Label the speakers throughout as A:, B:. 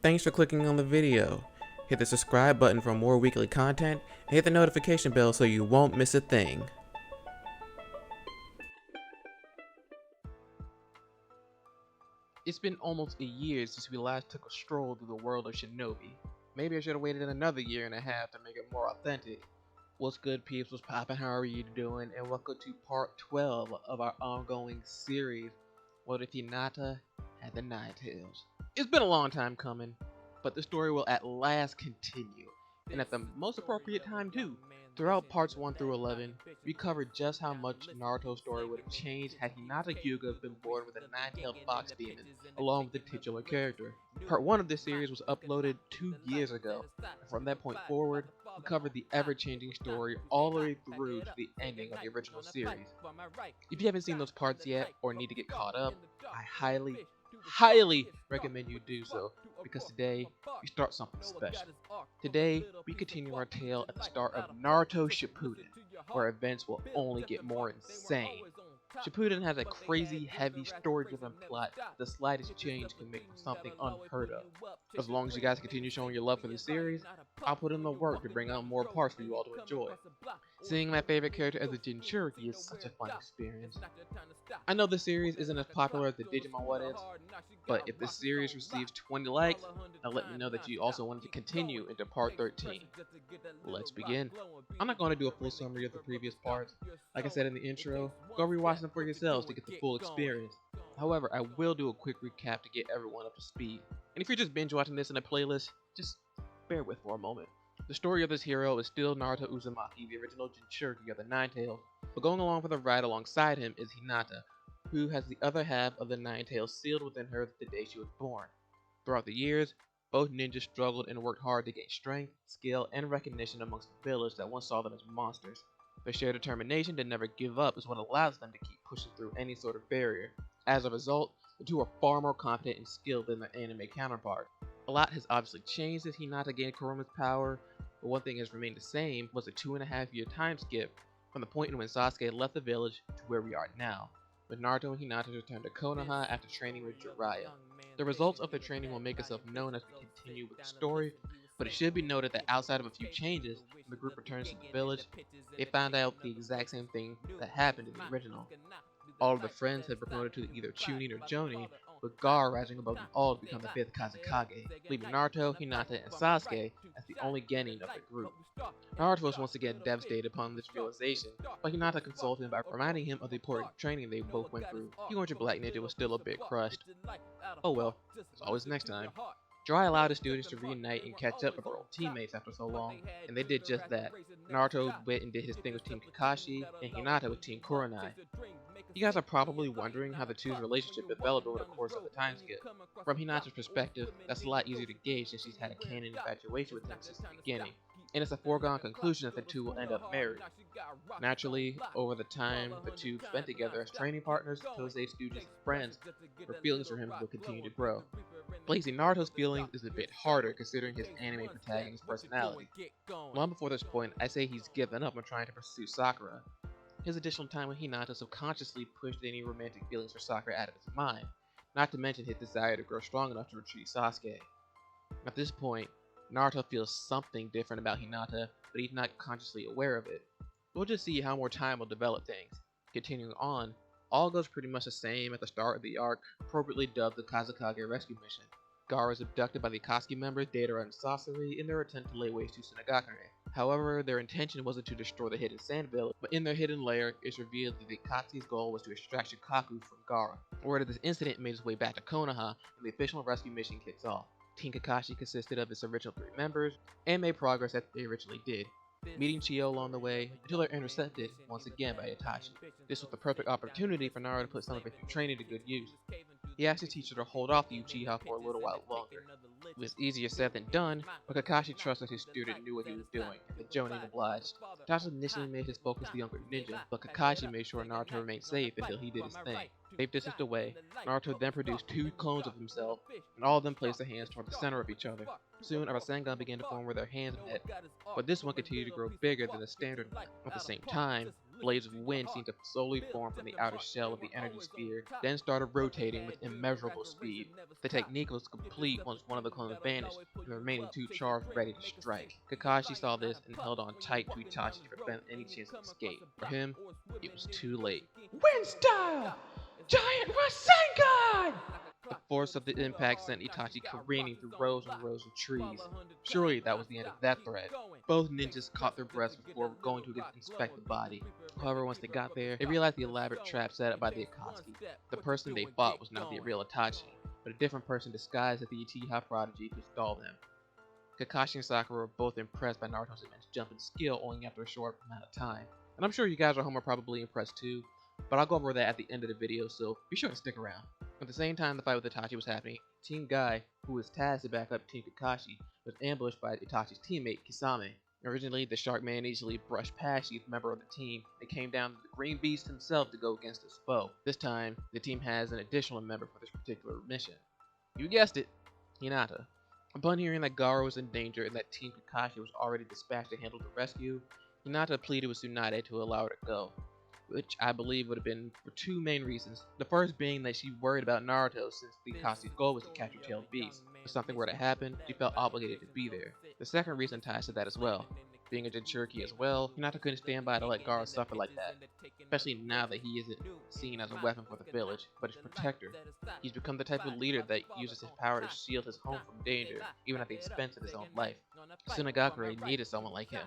A: Thanks for clicking on the video. Hit the subscribe button for more weekly content and hit the notification bell so you won't miss a thing. It's been almost a year since we last took a stroll through the world of Shinobi. Maybe I should have waited another year and a half to make it more authentic. What's good, peeps? What's poppin'? How are you doing? And welcome to part 12 of our ongoing series, What If Hinata Had the Nine Tails? It's been a long time coming, but the story will at last continue, and at the most appropriate time too. Throughout parts 1 through 11, we covered just how much Naruto's story would have changed had Hinata Hyuga been born with a nine-tailed fox demon, along with the titular character. Part 1 of this series was uploaded 2 years ago, and from that point forward, we covered the ever-changing story all the way through to the ending of the original series. If you haven't seen those parts yet, or need to get caught up, I highly recommend you do so, because today we start something special. Today we continue our tale at the start of Naruto Shippuden, where events will only get more insane. Shippuden has a crazy, heavy, story-driven plot. The slightest change can make for something unheard of. As long as you guys continue showing your love for the series, I'll put in the work to bring out more parts for you all to enjoy. Seeing my favorite character as a jinchuriki is such a fun experience. I know the series isn't as popular as the Digimon What Ifs, but if this series receives 20 likes, now let me know that you also wanted to continue into part 13. Let's begin. I'm not going to do a full summary of the previous parts. Like I said in the intro, go rewatch them for yourselves to get the full experience. However, I will do a quick recap to get everyone up to speed. And if you're just binge watching this in a playlist, just bear with for a moment. The story of this hero is still Naruto Uzumaki, the original Jinchuriki of the Nine Tails, but going along for the ride alongside him is Hinata, who has the other half of the Nine Tails sealed within her the day she was born. Throughout the years, both ninjas struggled and worked hard to gain strength, skill, and recognition amongst the village that once saw them as monsters. Their shared determination to never give up is what allows them to keep pushing through any sort of barrier. As a result, the two are far more confident and skilled than their anime counterparts. A lot has obviously changed as Hinata gained Kuruma's power, but one thing has remained the same was a 2.5-year time skip from the point when Sasuke left the village to where we are now, when Naruto and Hinata returned to Konoha after training with Jiraiya. The results of their training will make itself known as we continue with the story, but it should be noted that outside of a few changes, when the group returns to the village, they found out the exact same thing that happened in the original. All of the friends had promoted to either Chunin or Jonin, with Gaara rising above them all to become the 5th Kazakage, leaving Naruto, Hinata, and Sasuke as the only genin of the group. Naruto was once again devastated upon this realization, but Hinata consoled him by reminding him of the important training they both went through. He Orange Black Ninja was still a bit crushed. Oh well, there's always next time. Jiraiya allowed his students to reunite and catch up with their old teammates after so long, and they did just that. Naruto went and did his thing with Team Kakashi, and Hinata with Team Kurenai. You guys are probably wondering how the two's relationship developed over the course of the time skip. From Hinata's perspective, that's a lot easier to gauge since she's had a canon infatuation with him since the beginning, and it's a foregone conclusion that the two will end up married. Naturally, over the time the two spent together as training partners, Tosei students, and friends, her feelings for him will continue to grow. Placing Naruto's feelings is a bit harder considering his anime protagonist's personality. Long before this point, I say he's given up on trying to pursue Sakura. His additional time with Hinata subconsciously pushed any romantic feelings for Sakura out of his mind, not to mention his desire to grow strong enough to retreat Sasuke. At this point, Naruto feels something different about Hinata, but he's not consciously aware of it. We'll just see how more time will develop things. Continuing on, all goes pretty much the same at the start of the arc, appropriately dubbed the Kazakage rescue mission. Gaara is abducted by the Akatsuki members Deidara and Sasori in their attempt to lay waste to Tsunagakure. However, their intention wasn't to destroy the hidden sand village, but in their hidden lair, it's revealed that the Akatsuki's goal was to extract Shikaku from Gaara. Word of this incident made its way back to Konoha, and the official rescue mission kicks off. Team Kakashi consisted of its original 3 members, and made progress as they originally did, meeting Chiyo along the way until they're intercepted once again by Itachi. This was the perfect opportunity for Naruto to put some of his training to good use. He asked his teacher to hold off the Uchiha for a little while longer. It was easier said than done, but Kakashi trusted his student knew what he was doing, and the Jonin obliged. Itachi initially made his focus the younger ninja, but Kakashi made sure Naruto remained safe until he did his thing. Safe distance away, Naruto then produced 2 clones of himself, and all of them placed their hands toward the center of each other. Soon, a Rasengan began to form where their hands met, but this one continued to grow bigger than the standard one. At the same time, Blades of wind seemed to slowly form from the outer shell of the energy sphere, then started rotating with immeasurable speed. The technique was complete once one of the clones vanished, and the remaining two charged ready to strike. Kakashi saw this and held on tight to Itachi to prevent any chance of escape. For him, it was too late. Wind style! Giant Rasengan! The force of the impact sent Itachi careening through rows and rows of trees. Surely that was the end of that threat. Both ninjas caught their breaths before going to inspect the body. However, once they got there, they realized the elaborate trap set up by the Akatsuki. The person they fought was not the real Itachi, but a different person disguised as the Uchiha prodigy to stall them. Kakashi and Sakura were both impressed by Naruto's immense jumping skill only after a short amount of time. And I'm sure you guys at home are probably impressed too, but I'll go over that at the end of the video, so be sure to stick around. At the same time the fight with Itachi was happening, Team Guy, who was tasked to back up Team Kakashi, was ambushed by Itachi's teammate, Kisame. Originally, the Shark Man easily brushed past each member of the team and came down to the Green Beast himself to go against his foe. This time, the team has an additional member for this particular mission. You guessed it, Hinata. Upon hearing that Gaara was in danger and that Team Kakashi was already dispatched to handle the rescue, Hinata pleaded with Tsunade to allow her to go, which I believe would have been for two main reasons. The first being that she worried about Naruto since the Akatsuki's goal was to capture Tailed Beast. If something were to happen, she felt obligated to be there. The second reason ties to that as well. Being a jinchuriki as well, Hinata couldn't stand by to let Gaara suffer like that, especially now that he isn't seen as a weapon for the village, but his protector. He's become the type of leader that uses his power to shield his home from danger, even at the expense of his own life. Tsunagakure needed someone like him.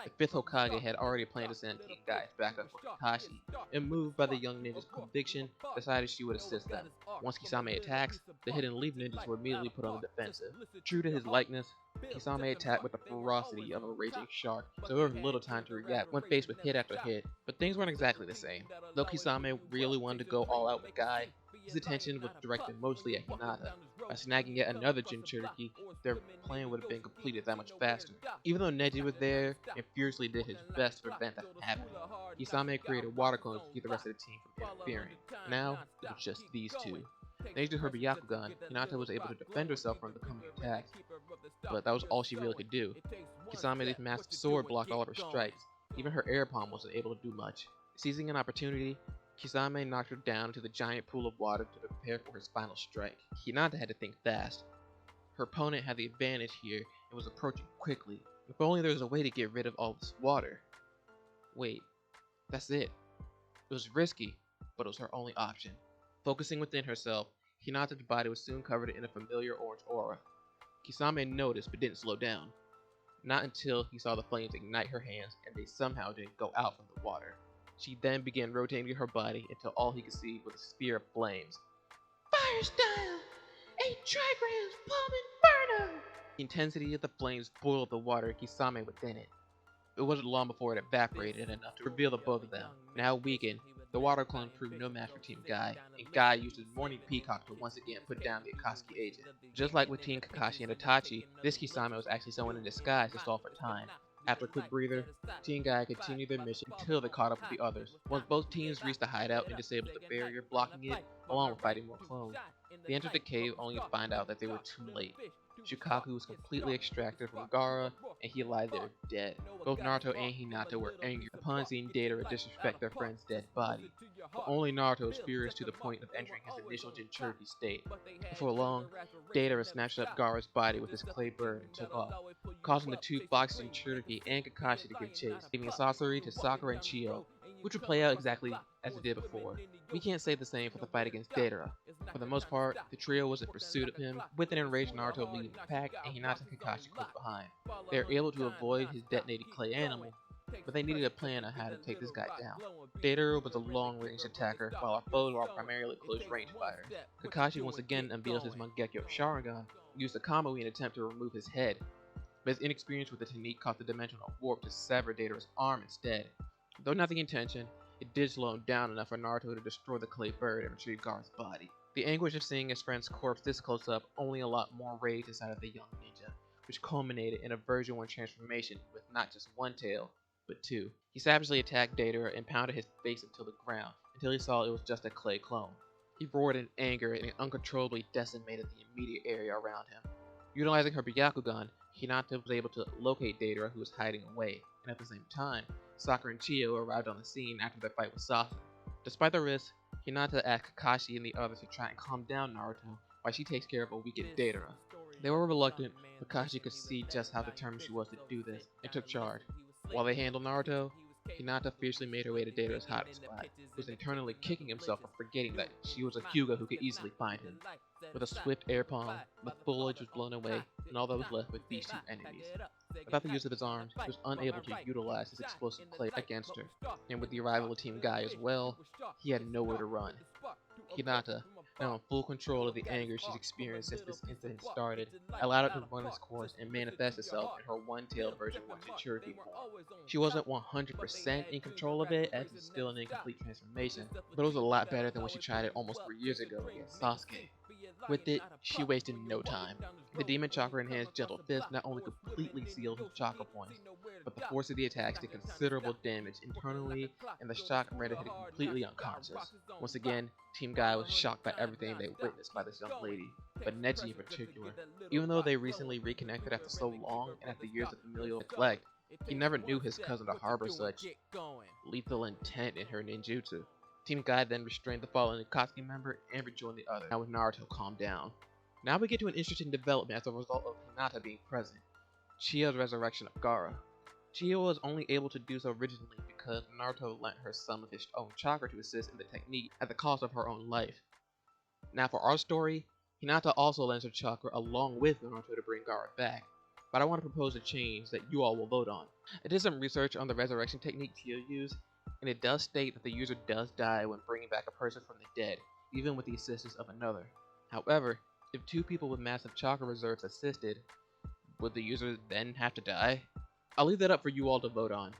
A: The 5th Hokage had already planned to send Team Guy back up for Kakashi, and moved by the young ninja's conviction, decided she would assist them. Once Kisame attacks, the Hidden Leaf ninjas were immediately put on the defensive. True to his likeness, Kisame attacked with the ferocity of a raging shark, so there was little time to react when faced with hit after hit, but things weren't exactly the same. Though Kisame really wanted to go all out with Guy, his attention was directed mostly at Hinata. By snagging yet another jinchuriki, their plan would have been completed that much faster. Even though Neji was there and furiously did his best to prevent that from happening, Kisame created water clones to keep the rest of the team from interfering. Now, it was just these two. Thanks to her Byakugan, Hinata was able to defend herself from the coming attacks, but that was all she really could do. Kisame's massive sword blocked all of her strikes. Even her air palm wasn't able to do much. Seizing an opportunity, Kisame knocked her down into the giant pool of water to prepare for his final strike. Hinata had to think fast. Her opponent had the advantage here and was approaching quickly. If only there was a way to get rid of all this water. Wait, that's it. It was risky, but it was her only option. Focusing within herself, Hinata's body was soon covered in a familiar orange aura. Kisame noticed but didn't slow down. Not until he saw the flames ignite her hands and they somehow didn't go out from the water. She then began rotating her body until all he could see was a sphere of flames. Fire style! 8 trigrams, palm inferno! The intensity of the flames boiled the water Kisame within it. It wasn't long before it evaporated enough to reveal the both of them. Now weakened, the water clone proved no match for Team Guy, and Guy used his morning peacock to once again put down the Akatsuki agent. Just like with Team Kakashi and Itachi, this Kisame was actually someone in disguise to stall for time. After a quick breather, Team Guy continued their mission until they caught up with the others. Once both teams reached the hideout and disabled the barrier blocking it, along with fighting more clones, they entered the cave only to find out that they were too late. Shukaku was completely extracted from Gaara, and he lied there dead. Both Naruto and Hinata were angry upon seeing Deidara disrespect their friend's dead body, but only Naruto was furious to the point of entering his initial jinchuriki state. Before long, Deidara snatched up Gaara's body with his clay bird and took off, causing the two Fox Jinchuriki and Kakashi to give chase, leaving Sasori to Sakura and Chio, which would play out exactly as it did before. We can't say the same for the fight against Deidara. For the most part, the trio was in pursuit of him, with an enraged Naruto leading the pack and Hinata and Kakashi close behind. They were able to avoid his detonated clay animal, but they needed a plan on how to take this guy down. Deidara was a long-range attacker, while our foes were primarily close-range fighters. Kakashi once again unveiled his Mangekyo Sharingan, used a combo in an attempt to remove his head, but his inexperience with the technique caused the dimensional warp to sever Deidara's arm instead. Though not the intention, it did slow him down enough for Naruto to destroy the clay bird and retrieve Gaara's body. The anguish of seeing his friend's corpse this close up only a lot more rage inside of the young ninja, which culminated in a version 1 transformation with not just one tail, but two. He savagely attacked Deidara and pounded his face into the ground until he saw it was just a clay clone. He roared in anger and uncontrollably decimated the immediate area around him. Utilizing her Byakugan, Hinata was able to locate Deidara, who was hiding away, and at the same time, Sakura and Chiyo arrived on the scene after their fight with Sasuke. Despite the risk, Hinata asked Kakashi and the others to try and calm down Naruto while she takes care of a weakened Deidara. They were reluctant, but Kakashi could see just how determined she was to do this, and took charge. While they handled Naruto, Hinata fiercely made her way to Deidara's hiding spot, who was internally kicking himself for forgetting that she was a Hyuga who could easily find him. With a swift air palm, the foliage was blown away, and all that was left were these two enemies. Without the use of his arms, he was unable to utilize his explosive clay against her, and with the arrival of Team Guy as well, he had nowhere to run. Hinata, now in full control of the anger she's experienced since this incident started, allowed it to run its course and manifest itself in her one-tailed version of jinchuriki form. She wasn't 100% in control of it, as it's still an incomplete transformation, but it was a lot better than when she tried it almost 3 years ago against Sasuke. With it, she wasted no time. The Demon Chakra Enhanced Gentle Fist not only completely sealed his chakra points, but the force of the attacks did considerable damage internally, and the shock rendered him completely unconscious. Once again, Team Guy was shocked by everything they witnessed by this young lady, but Neji in particular. Even though they recently reconnected after so long and after years of familial neglect, he never knew his cousin to harbor such lethal intent in her ninjutsu. Team Guy then restrained the fallen Akatsuki member and rejoined the other, now with Naruto calmed down. Now we get to an interesting development as a result of Hinata being present: Chiyo's resurrection of Gaara. Chiyo was only able to do so originally because Naruto lent her some of his own chakra to assist in the technique at the cost of her own life. Now for our story, Hinata also lends her chakra along with Naruto to bring Gaara back, but I want to propose a change that you all will vote on. I did some research on the resurrection technique Chiyo used, and it does state that the user does die when bringing back a person from the dead, even with the assistance of another. However, if two people with massive chakra reserves assisted, would the user then have to die? I'll leave that up for you all to vote on.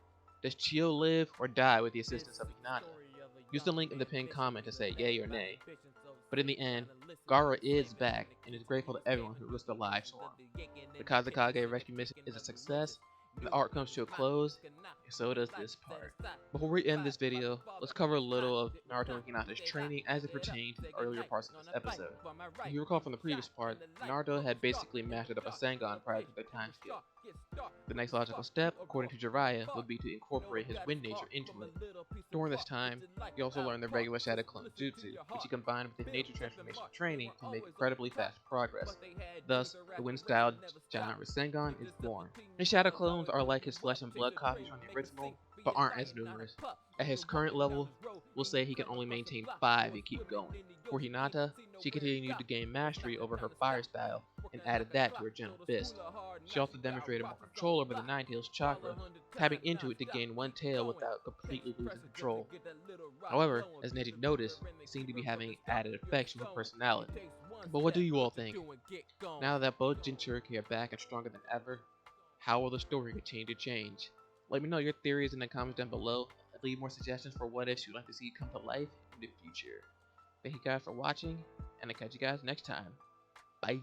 A: Does Chiyo live or die with the assistance of Hinata? Use the link in the pinned comment to say yay or nay. But in the end, Gaara is back and is grateful to everyone who risked their lives for him. The Kazakage rescue mission is a success, and the arc comes to a close, and so does this part. Before we end this video, let's cover a little of Naruto and Hinata's training as it pertained to the earlier parts of this episode. If you recall from the previous part, Naruto had basically mastered up a Sengon prior to their time skip. The next logical step, according to Jiraiya, would be to incorporate his wind nature into it. During this time, he also learned the regular Shadow Clone Jutsu, which he combined with his nature transformation training to make incredibly fast progress. Thus, the wind-styled giant Rasengan is born. His Shadow Clones are like his flesh and blood copies from the original, but aren't as numerous. At his current level, we'll say he can only maintain 5 and keep going. For Hinata, she continued to gain mastery over her fire style and added that to her Gentle Fist. She also demonstrated more control over the Nine Tails chakra, tapping into it to gain one tail without completely losing control. However, as Neji noticed, it seemed to be having added effects to her personality. But what do you all think? Now that both Jinchuriki are back and stronger than ever, how will the story continue to change? Let me know your theories in the comments down below, and leave more suggestions for what ifs you'd like to see come to life in the future. Thank you guys for watching, and I'll catch you guys next time. Bye!